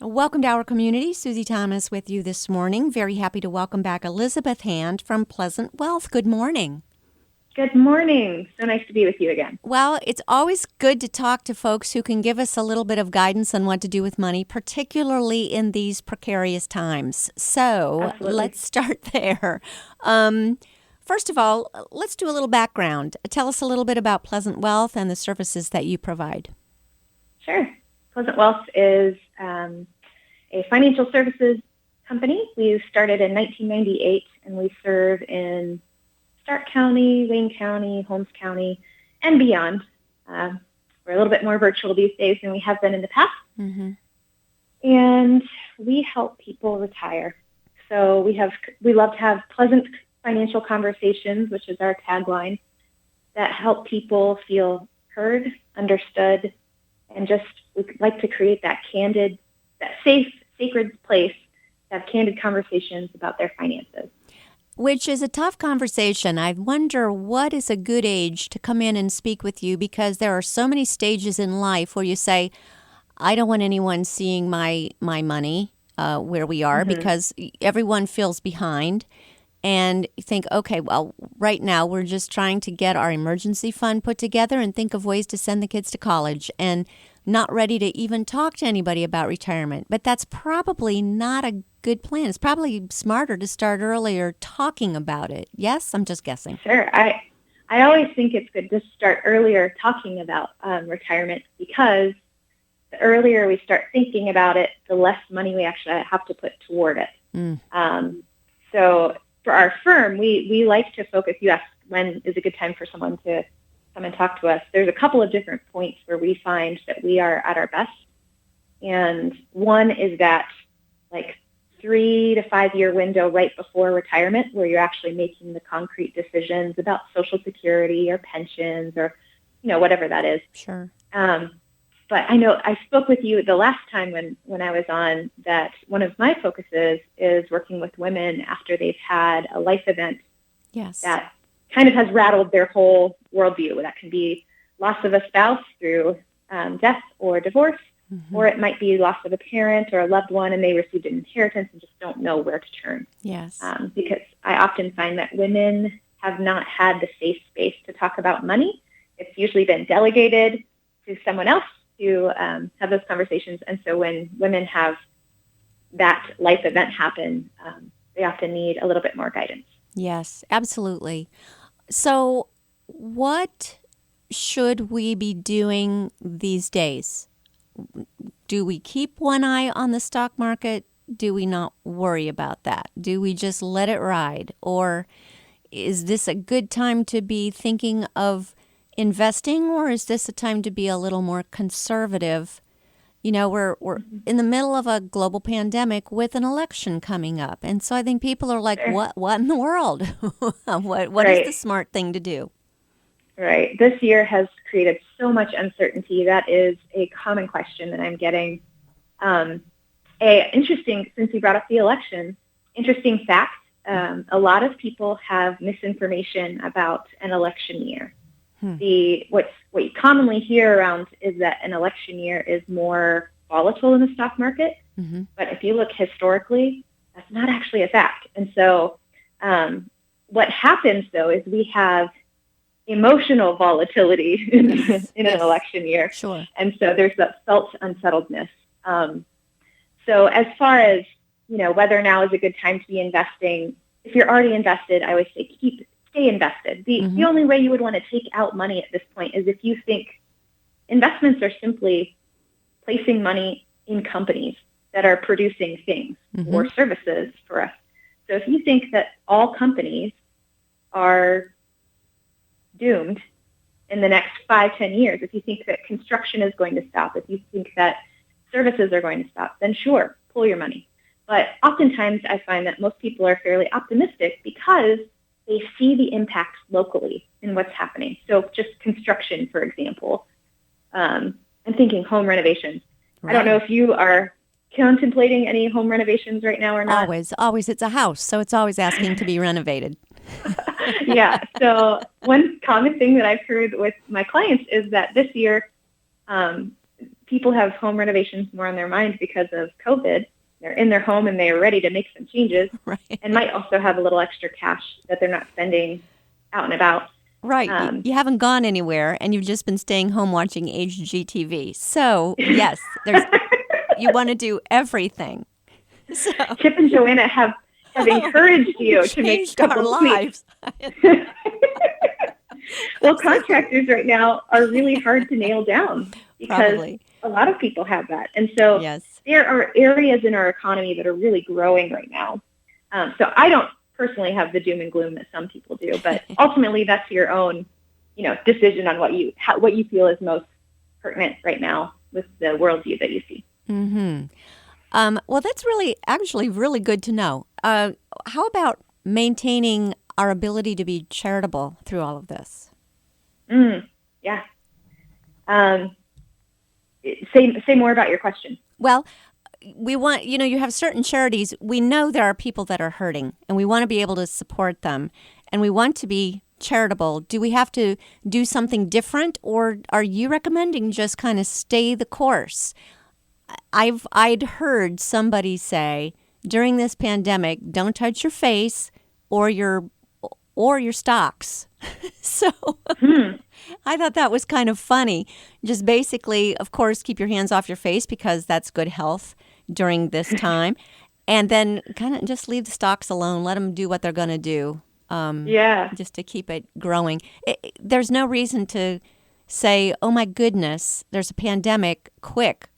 Welcome to our community. Susie Thomas with you this morning. Very happy to welcome back Elizabeth Hand from Pleasant Wealth. Good morning. Good morning. So nice to be with you again. Well, it's always good to talk to folks who can give us a little bit of guidance on what to do with money, particularly in these precarious times. So Absolutely. let's start there. First of all, let's do a little background. Tell us a little bit about Pleasant Wealth and the services that you provide. Sure. Pleasant Wealth is a financial services company. We started in 1998, and we serve in Stark County, Wayne County, Holmes County, and beyond. We're a little bit more virtual these days than we have been in the past. Mm-hmm. And we help people retire. So we love to have pleasant financial conversations, which is our tagline, that help people feel heard, understood, and just we like to create that candid, that safe, sacred place to have candid conversations about their finances. Which is a tough conversation. I wonder what is a good age to come in and speak with you, because there are so many stages in life where you say, I don't want anyone seeing my money where we are, because everyone feels behind. And you think, okay, well, right now we're just trying to get our emergency fund put together and think of ways to send the kids to college, and not ready to even talk to anybody about retirement. But that's probably not a good plan. It's probably smarter to start earlier talking about it. Yes? I'm just guessing. Sure. I always think it's good to start earlier talking about retirement, because the earlier we start thinking about it, the less money we actually have to put toward it. So for our firm, we like to focus. You asked when is a good time for someone to come and talk to us. There's a couple of different points where we find that we are at our best. And one is that like 3 to 5 year window right before retirement, where you're actually making the concrete decisions about Social Security or pensions or, whatever that is. Sure. But I know I spoke with you the last time when I was on that one of my focuses is working with women after they've had a life event. Yes. That kind of has rattled their whole worldview. That can be loss of a spouse through death or divorce, or it might be loss of a parent or a loved one, and they received an inheritance and just don't know where to turn. Yes. Because I often find that women have not had the safe space to talk about money. It's usually been delegated to someone else to have those conversations. And so when women have that life event happen, they often need a little bit more guidance. Yes, absolutely. So what should we be doing these days? Do we keep one eye on the stock market? Do we not worry about that? Do we just let it ride? Or is this a good time to be thinking of investing, or is this a time to be a little more conservative? We're in the middle of a global pandemic with an election coming up. And so I think people are like, Sure. what in the world? What is the smart thing to do? Right. This year has created so much uncertainty. That is a common question that I'm getting. Interesting, since you brought up the election, interesting fact, a lot of people have misinformation about an election year. What you commonly hear around is that an election year is more volatile in the stock market. But if you look historically, that's not actually a fact. And so what happens, though, is we have emotional volatility in an election year. Sure. And so there's that felt unsettledness. So as far as, whether now is a good time to be investing, if you're already invested, I always say stay invested. The only way you would want to take out money at this point is if you think investments are simply placing money in companies that are producing things or services for us. So if you think that all companies are doomed in the next 5-10 years, if you think that construction is going to stop, if you think that services are going to stop, then sure, pull your money. But oftentimes I find that most people are fairly optimistic because they see the impact locally in what's happening. So just construction, for example. I'm thinking home renovations. Right. I don't know if you are contemplating any home renovations right now or not. Always. It's a house, so it's always asking to be renovated. Yeah. So one common thing that I've heard with my clients is that this year people have home renovations more on their mind because of COVID. They're in their home and they are ready to make some changes, Right. and might also have a little extra cash that they're not spending out and about. Right. You haven't gone anywhere, and you've just been staying home watching HGTV. So, yes, you want to do everything. So, Chip and Joanna have encouraged you to make changed our double tweaks. lives. Well, contractors right now are really hard to nail down because Probably. a lot of people have that. And so Yes. there are areas in our economy that are really growing right now. So I don't personally have the doom and gloom that some people do, but ultimately that's your own, decision on what you feel is most pertinent right now with the worldview that you see. Mm-hmm. Well, that's actually really good to know. How about maintaining our ability to be charitable through all of this? Yeah. Say more about your question. Well, we want, you have certain charities. We know there are people that are hurting, and we want to be able to support them, and we want to be charitable. Do we have to do something different, or are you recommending just kind of stay the course? I'd heard somebody say during this pandemic, don't touch your face or your stocks. So I thought that was kind of funny. Just basically, of course, keep your hands off your face because that's good health during this time. And then kind of just leave the stocks alone. Let them do what they're going to do. Just to keep it growing. There's no reason to say, oh my goodness, there's a pandemic, quick,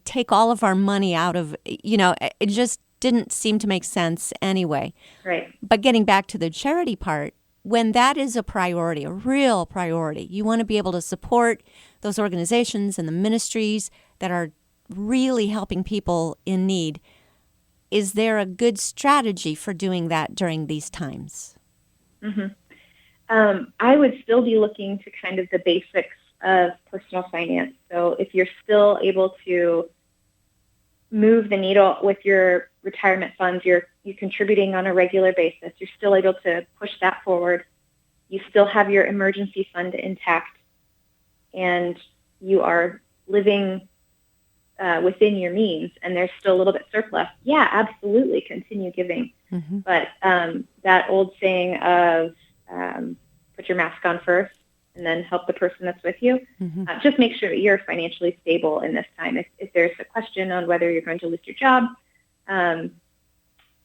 take all of our money out of, it just didn't seem to make sense anyway. Right. But getting back to the charity part, when that is a priority, a real priority, you want to be able to support those organizations and the ministries that are really helping people in need. Is there a good strategy for doing that during these times? I would still be looking to kind of the basics of personal finance. So if you're still able to move the needle with your retirement funds, you're contributing on a regular basis, you're still able to push that forward, you still have your emergency fund intact, and you are living within your means, and there's still a little bit surplus, yeah, absolutely, continue giving. But that old saying of put your mask on first and then help the person that's with you, just make sure that you're financially stable in this time. If there's a question on whether you're going to lose your job,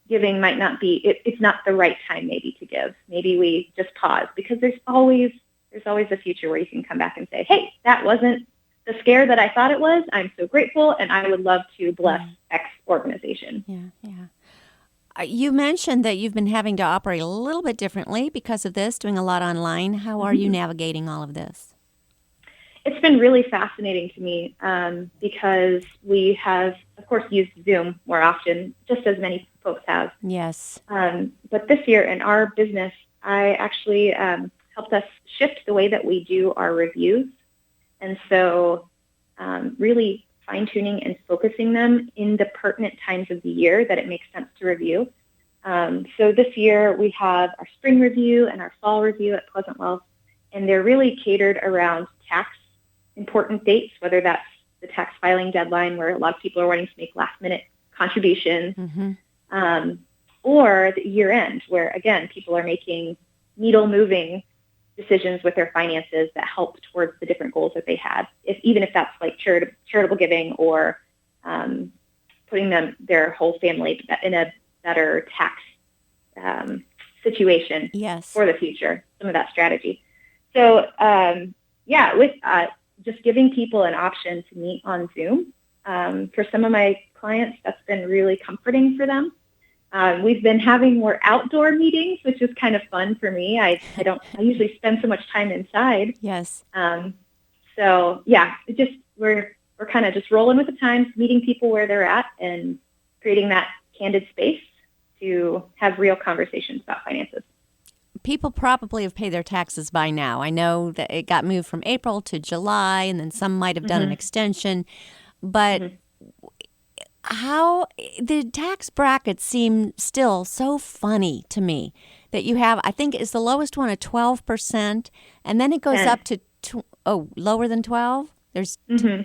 giving might not be, it's not the right time maybe to give. Maybe we just pause, because there's always a future where you can come back and say, hey, that wasn't the scare that I thought it was. I'm so grateful, and I would love to bless X organization. Yeah. You mentioned that you've been having to operate a little bit differently because of this, doing a lot online. How are you navigating all of this? It's been really fascinating to me because we have, of course, used Zoom more often, just as many folks have. Yes. But this year in our business, I actually helped us shift the way that we do our reviews. And so really fine-tuning and focusing them in the pertinent times of the year that it makes sense to review. So this year we have our spring review and our fall review at Pleasant Wealth, and they're really catered around tax important dates, whether that's the tax filing deadline where a lot of people are wanting to make last-minute contributions, or the year end where, again, people are making needle-moving decisions with their finances that help towards the different goals that they had, even if that's like charitable giving or putting their whole family in a better tax situation for the future, some of that strategy. So, with just giving people an option to meet on Zoom, for some of my clients, that's been really comforting for them. We've been having more outdoor meetings, which is kind of fun for me. I usually spend so much time inside. Yes. We're kind of just rolling with the times, meeting people where they're at, and creating that candid space to have real conversations about finances. People probably have paid their taxes by now. I know that it got moved from April to July, and then some might have done an extension, but how the tax brackets seem still so funny to me that you have, I think is the lowest one at 12%, and then it goes up to lower than 12. There's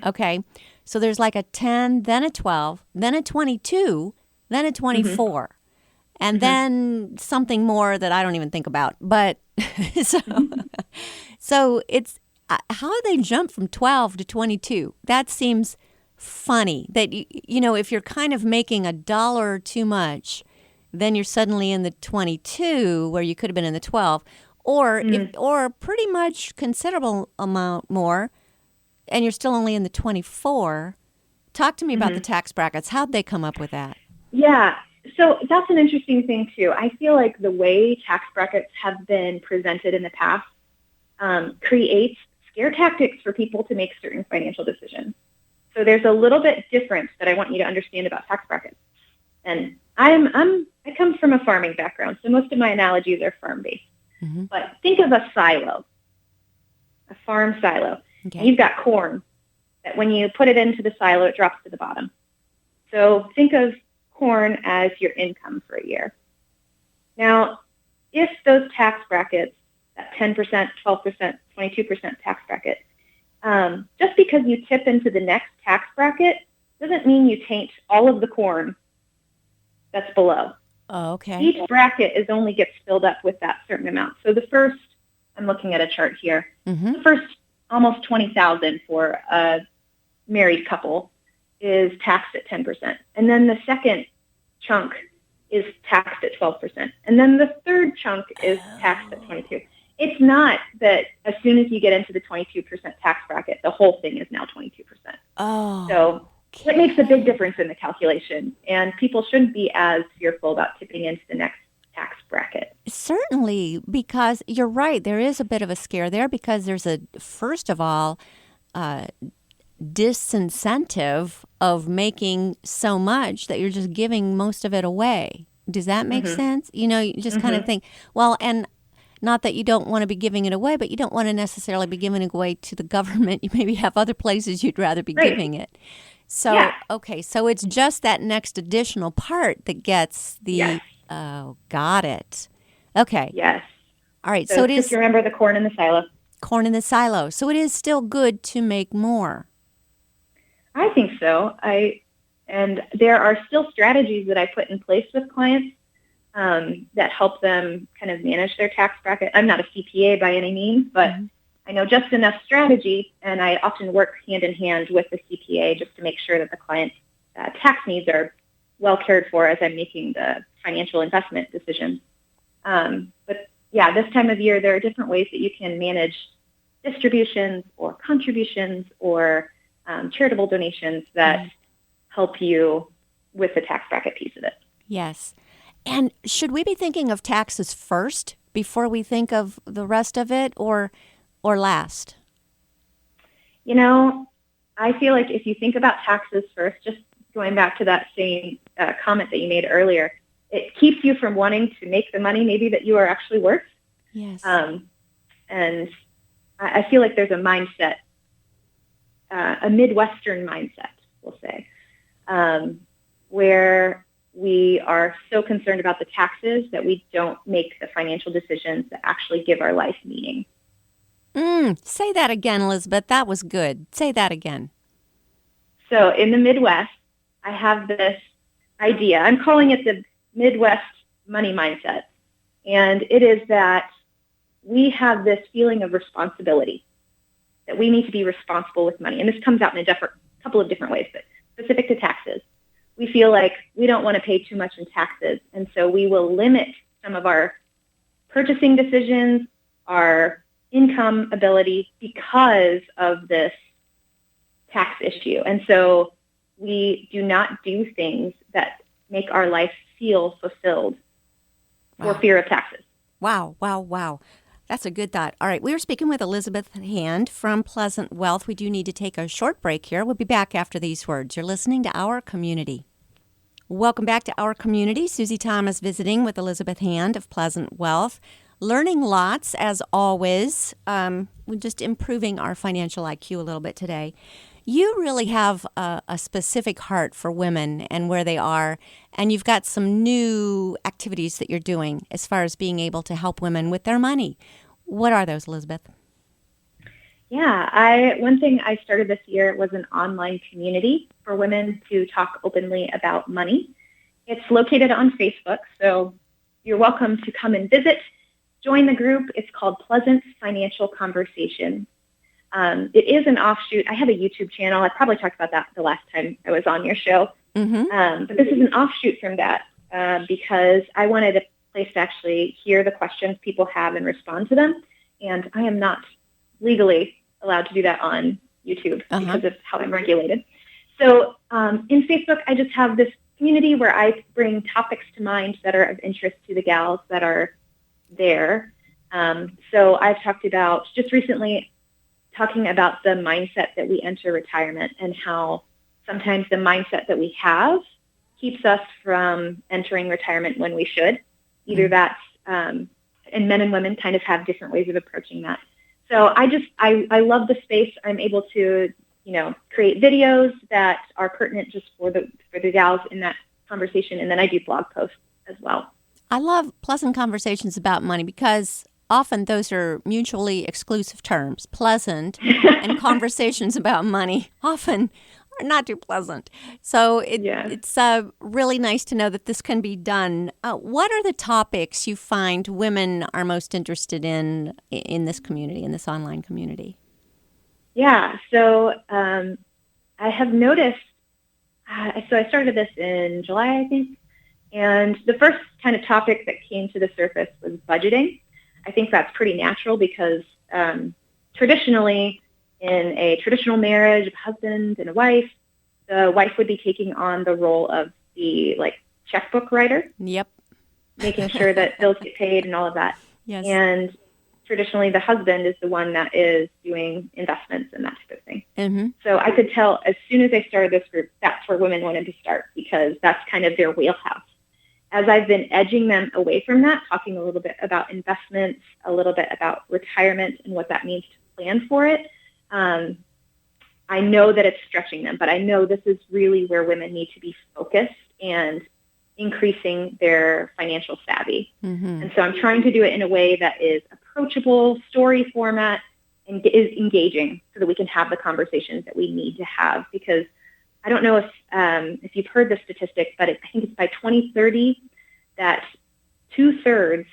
okay, So there's like a 10, then a 12, then a 22, then a 24, and then something more that I don't even think about. But so, so it's how they jump from 12 to 22. That seems funny that, if you're kind of making $1 too much, then you're suddenly in the 22 where you could have been in the 12, or pretty much considerable amount more, and you're still only in the 24. Talk to me about the tax brackets. How'd they come up with that? Yeah. So that's an interesting thing, too. I feel like the way tax brackets have been presented in the past creates scare tactics for people to make certain financial decisions. So there's a little bit difference that I want you to understand about tax brackets. And I come from a farming background, so most of my analogies are farm-based. But think of a silo, a farm silo. Okay. And you've got corn that when you put it into the silo, it drops to the bottom. So think of corn as your income for a year. Now, if those tax brackets, that 10%, 12%, 22% tax bracket, just because you tip into the next tax bracket doesn't mean you taint all of the corn that's below. Oh, okay. Each bracket only gets filled up with that certain amount. So the first, I'm looking at a chart here, the first almost $20,000 for a married couple is taxed at 10%. And then the second chunk is taxed at 12%. And then the third chunk is taxed at 22%. It's not that as soon as you get into the 22% tax bracket, the whole thing is now 22%. Oh. So it makes a big difference in the calculation, and people shouldn't be as fearful about tipping into the next tax bracket. Certainly, because you're right. There is a bit of a scare there because there's first of all, disincentive of making so much that you're just giving most of it away. Does that make sense? You just kind of think, well, and not that you don't want to be giving it away, but you don't want to necessarily be giving it away to the government. You maybe have other places you'd rather be giving it. So, okay, so it's just that next additional part that gets the, oh, got it. Okay. Yes. All right, so it is. Just remember the corn in the silo. Corn in the silo. So it is still good to make more. I think so. And there are still strategies that I put in place with clients that help them kind of manage their tax bracket. I'm not a CPA by any means, but I know just enough strategy, and I often work hand in hand with the CPA just to make sure that the client's tax needs are well cared for as I'm making the financial investment decisions. But yeah, this time of year, there are different ways that you can manage distributions or contributions or charitable donations that help you with the tax bracket piece of it. Yes. And should we be thinking of taxes first before we think of the rest of it, or last? I feel like if you think about taxes first, just going back to that same comment that you made earlier, it keeps you from wanting to make the money maybe that you are actually worth. Yes. And I feel like there's a mindset, a Midwestern mindset, we'll say, where we are so concerned about the taxes that we don't make the financial decisions that actually give our life meaning. Say that again, Elizabeth. That was good. Say that again. So in the Midwest, I have this idea. I'm calling it the Midwest money mindset. And it is that we have this feeling of responsibility, that we need to be responsible with money. And this comes out in a couple of different ways, but specific to taxes. We feel like we don't want to pay too much in taxes, and so we will limit some of our purchasing decisions, our income ability, because of this tax issue. And so we do not do things that make our life feel fulfilled for fear of taxes. Wow, wow, wow. That's a good thought. All right, we are speaking with Elizabeth Hand from Pleasant Wealth. We do need to take a short break here. We'll be back after these words. You're listening to Our Community. Welcome back to Our Community. Susie Thomas visiting with Elizabeth Hand of Pleasant Wealth. Learning lots, as always. We're just improving our financial IQ a little bit today. You really have a specific heart for women and where they are, and you've got some new activities that you're doing as far as being able to help women with their money. What are those, Elizabeth? Yeah, one thing I started this year was an online community for women to talk openly about money. It's located on Facebook, so you're welcome to come and visit. Join the group. It's called Pleasant Financial Conversation. It is an offshoot. I have a YouTube channel. I probably talked about that the last time I was on your show. But this is an offshoot from that because I wanted a place to actually hear the questions people have and respond to them. And I am not legally allowed to do that on YouTube because of how I'm regulated. So in Facebook, I just have this community where I bring topics to mind that are of interest to the gals that are there. So I've talked about just recently talking about the mindset that we enter retirement and how sometimes the mindset that we have keeps us from entering retirement when we should. Either that's, and men and women kind of have different ways of approaching that. So I love the space. I'm able to, create videos that are pertinent just for the gals in that conversation. And then I do blog posts as well. I love pleasant conversations about money because often those are mutually exclusive terms. Pleasant and conversations about money often are not too pleasant. So it's really nice to know that this can be done. What are the topics you find women are most interested in this community, in this online community? Yeah, so I have noticed, so I started this in July, I think, and the first kind of topic that came to the surface was budgeting. I think that's pretty natural because traditionally, in a traditional marriage, a husband and a wife, the wife would be taking on the role of the checkbook writer. Yep. Making sure that bills get paid and all of that. Yes. And traditionally, the husband is the one that is doing investments and that type of thing. Mm-hmm. So I could tell as soon as I started this group, that's where women wanted to start because that's kind of their wheelhouse. As I've been edging them away from that, talking a little bit about investments, a little bit about retirement and what that means to plan for it, I know that it's stretching them, but I know this is really where women need to be focused and increasing their financial savvy. Mm-hmm. And so I'm trying to do it in a way that is approachable, story format, and is engaging so that we can have the conversations that we need to have. Because I don't know if you've heard the statistic, but I think it's by 2030 that 2/3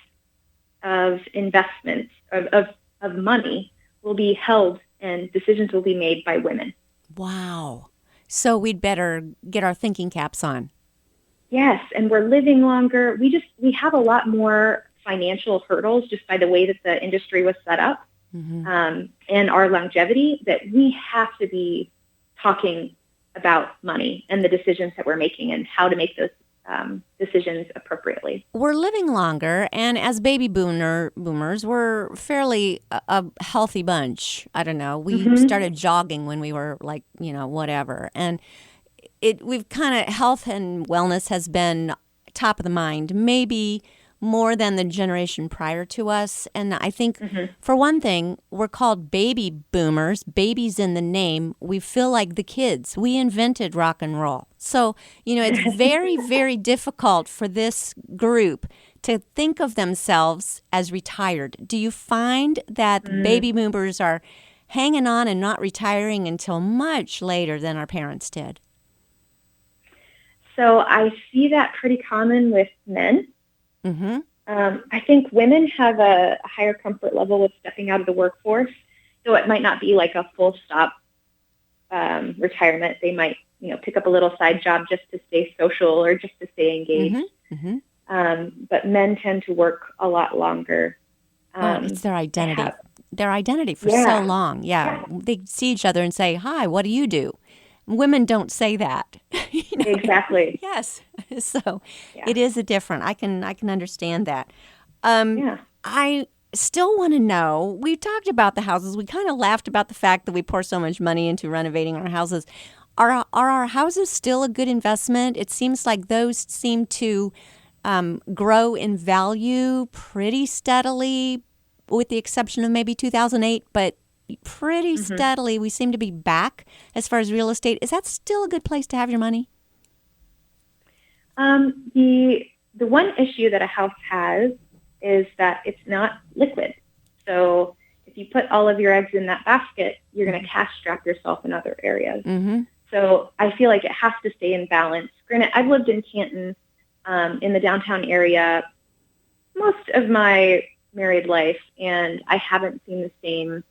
of investments, of money, will be held and decisions will be made by women. Wow. So we'd better get our thinking caps on. Yes, and we're living longer. We have a lot more financial hurdles just by the way that the industry was set up, and our longevity, that we have to be talking about money and the decisions that we're making and how to make those decisions appropriately. We're living longer, and as baby boomers, we're fairly a healthy bunch. I don't know. We started jogging when we were whatever. And we've kind of, health and wellness has been top of the mind, maybe more than the generation prior to us. And I think, for one thing, we're called baby boomers, babies in the name. We feel like the kids. We invented rock and roll. So, it's very, very difficult for this group to think of themselves as retired. Do you find that baby boomers are hanging on and not retiring until much later than our parents did? So I see that pretty common with men. Mm-hmm. I think women have a higher comfort level with stepping out of the workforce, so it might not be like a full stop retirement. They might, pick up a little side job just to stay social or just to stay engaged. But men tend to work a lot longer. It's their identity. Their identity for so long. Yeah. They see each other and say, "Hi, what do you do?" Women don't say that. Exactly. Yes. So it is a different. I can understand that. I still want to know, we talked about the houses. We kind of laughed about the fact that we pour so much money into renovating our houses. Are our houses still a good investment? It seems like those seem to grow in value pretty steadily, with the exception of maybe 2008, but pretty steadily we seem to be back as far as real estate. Is that still a good place to have your money? The one issue that a house has is that it's not liquid. So if you put all of your eggs in that basket, you're going to cash strap yourself in other areas. Mm-hmm. So I feel like it has to stay in balance. Granted, I've lived in Canton, in the downtown area most of my married life, and I haven't seen the same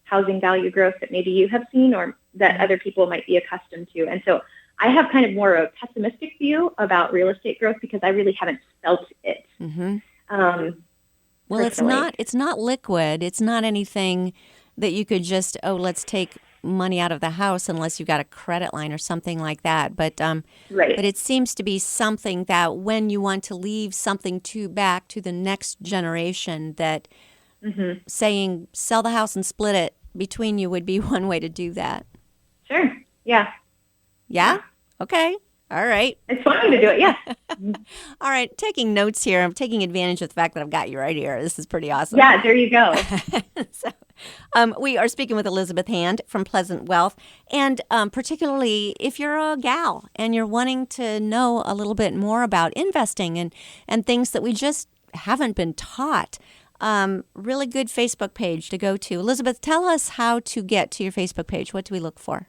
housing value growth that maybe you have seen or that other people might be accustomed to. And so I have kind of more of a pessimistic view about real estate growth because I really haven't felt it. Mm-hmm. Well, personally. it's not liquid. It's not anything that you could just, let's take money out of the house unless you've got a credit line or something like that. But Right. but it seems to be something that when you want to leave something back to the next generation, that Mm-hmm. saying sell the house and split it between you would be one way to do that. Sure. Yeah. Yeah? Okay. All right. It's one way to do it. Yeah. All right. Taking notes here. I'm taking advantage of the fact that I've got you right here. This is pretty awesome. Yeah. There you go. So, we are speaking with Elizabeth Hand from Pleasant Wealth. And particularly if you're a gal and you're wanting to know a little bit more about investing and things that we just haven't been taught. Really good Facebook page to go to. Elizabeth, tell us how to get to your Facebook page. What do we look for?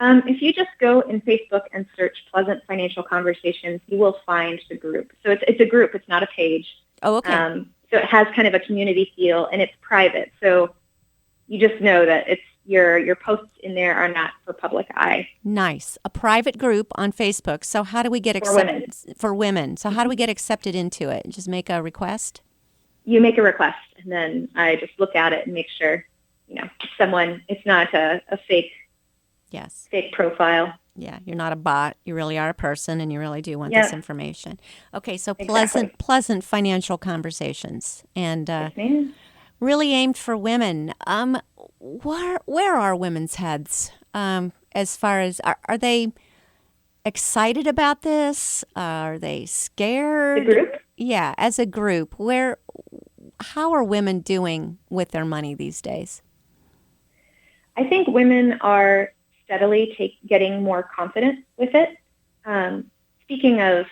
If you just go in Facebook and search Pleasant Financial Conversations, you will find the group. So it's a group. It's not a page. Oh, okay. So it has kind of a community feel, and it's private. So you just know that it's your posts in there are not for public eye. Nice. A private group on Facebook. So how do we get accepted? For women. So how do we get accepted into it? Just make a request? You make a request, and then I just look at it and make sure, it's not a fake Yes. fake profile. Yeah, you're not a bot. You really are a person, and you really do want Yep. this information. Okay, so Exactly. pleasant financial conversations, and Yes, ma'am. really aimed for women. Where are women's heads? As far as are they excited about this? Are they The scared? group? Yeah, as a group, how are women doing with their money these days? I think women are steadily getting more confident with it. Speaking of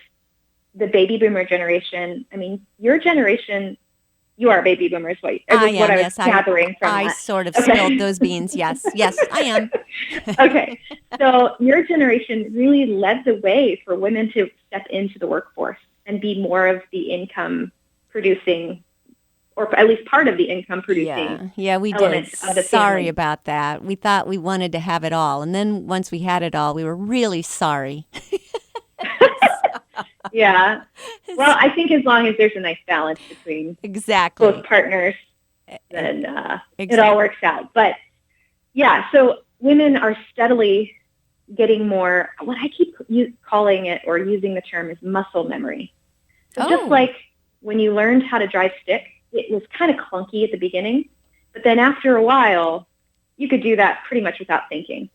the baby boomer generation, I mean, your generation, you are baby boomers, what I is what am, I was yes. gathering from I that. sort of Okay. spilled those beans. Yes, yes, I am. Okay. So your generation really led the way for women to step into the workforce and be more of the income producing, or at least part of the income producing Yeah, we did. element of the Sorry family. about that. We thought we wanted to have it all. And then once we had it all, we were really sorry. Yeah. Well, I think as long as there's a nice balance between Exactly. both partners, then it Exactly. all works out. But yeah, so women are steadily getting more, what I keep calling it or using the term is muscle memory. So Oh. just like when you learned how to drive stick, it was kind of clunky at the beginning, but then after a while, you could do that pretty much without thinking.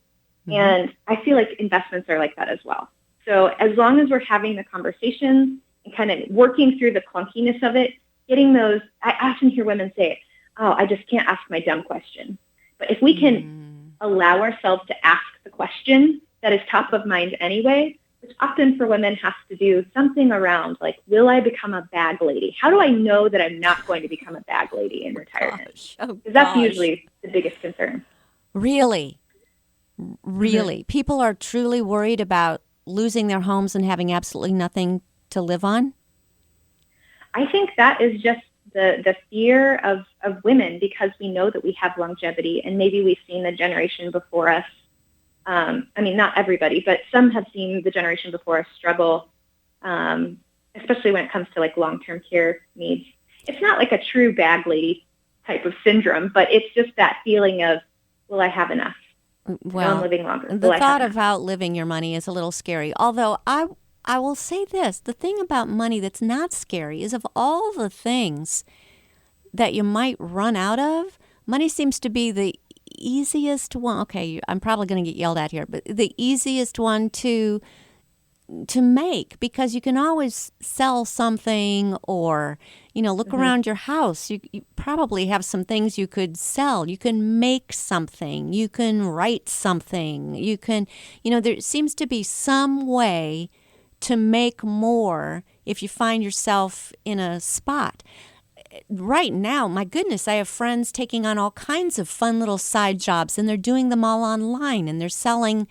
Mhm. And I feel like investments are like that as well. So as long as we're having the conversations and kind of working through the clunkiness of it, getting those, I often hear women say, oh, I just can't ask my dumb question. But if we can allow ourselves to ask the question that is top of mind anyway, which often for women has to do something around like, will I become a bag lady? How do I know that I'm not going to become a bag lady in retirement? Gosh. Oh, Because that's gosh. usually the biggest concern. Really? Really? People are truly worried about losing their homes and having absolutely nothing to live on? I think that is just the fear of women because we know that we have longevity and maybe we've seen the generation before us. I mean, not everybody, but some have seen the generation before us struggle, especially when it comes to like long-term care needs. It's not like a true bag lady type of syndrome, but it's just that feeling of, will I have enough? I'm Well, living longer. the Will I have thought enough? of outliving your money is a little scary. Although I will say this, the thing about money that's not scary is of all the things that you might run out of, money seems to be the easiest one. Okay, I'm probably going to get yelled at here, but the easiest one to make because you can always sell something or look around your house. You probably have some things you could sell. You can make something. You can write something. You can there seems to be some way to make more if you find yourself in a spot. right now, my goodness, I have friends taking on all kinds of fun little side jobs, and they're doing them all online, and they're selling,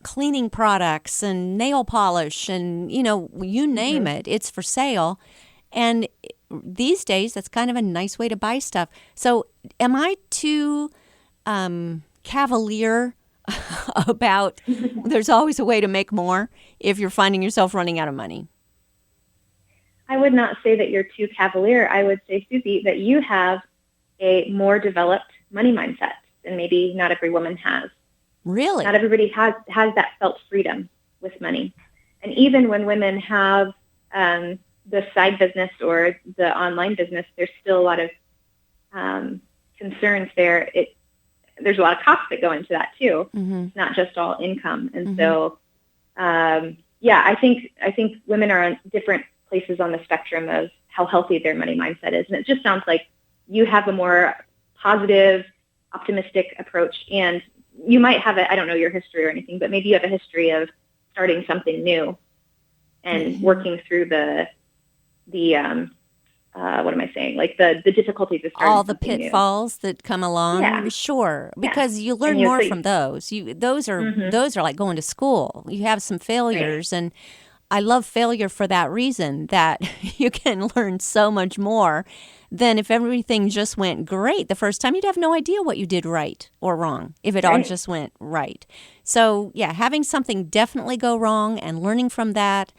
cleaning products and nail polish and, you name it, it's for sale. And these days, that's kind of a nice way to buy stuff. So am I too cavalier about there's always a way to make more if you're finding yourself running out of money? I would not say that you're too cavalier. I would say, Susie, that you have a more developed money mindset than maybe not every woman has. Really? Not everybody has that felt freedom with money. And even when women have the side business or the online business, there's still a lot of concerns there. There's a lot of costs that go into that too. It's not just all income. And so, I think women are on different places on the spectrum of how healthy their money mindset is. And it just sounds like you have a more positive, optimistic approach. And you might have I don't know your history or anything, but maybe you have a history of starting something new and working through the what am I saying? Like the difficulties of starting all the something pitfalls new. that come along. Yeah. Sure, because you learn And more from those. Those are like going to school. You have some failures, and I love failure for that reason, that you can learn so much more than if everything just went great the first time. You'd have no idea what you did right or wrong if it all just went right. So, having something definitely go wrong and learning from that,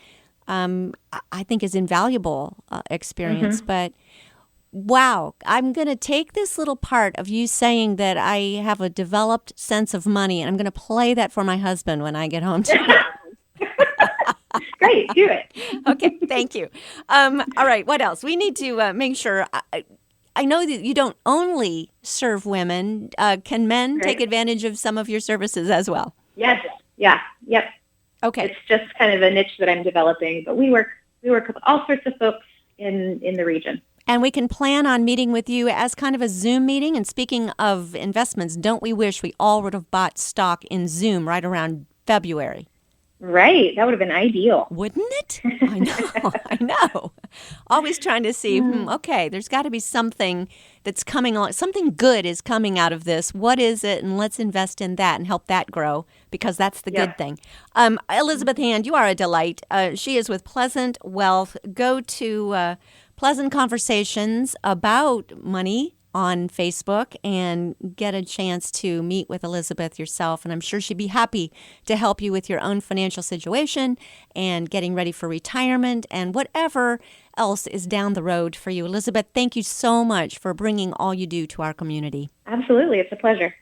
I think is invaluable experience. But wow, I'm going to take this little part of you saying that I have a developed sense of money, and I'm going to play that for my husband when I get home tonight. Great, do it. Okay, thank you. All right, what else? We need to make sure. I know that you don't only serve women. Can men take advantage of some of your services as well? Yes. Yeah. Yep. Okay. It's just kind of a niche that I'm developing, but we work with all sorts of folks in the region. And we can plan on meeting with you as kind of a Zoom meeting. And speaking of investments, don't we wish we all would have bought stock in Zoom right around February? Right. That would have been ideal. Wouldn't it? I know. I know. Always trying to see, okay, there's got to be something that's coming along. Something good is coming out of this. What is it? And let's invest in that and help that grow, because that's the good thing. Elizabeth Hand, you are a delight. She is with Pleasant Wealth. Go to Pleasant Conversations About Money on Facebook and get a chance to meet with Elizabeth yourself. And I'm sure she'd be happy to help you with your own financial situation and getting ready for retirement and whatever else is down the road for you. Elizabeth, thank you so much for bringing all you do to our community. Absolutely. It's a pleasure.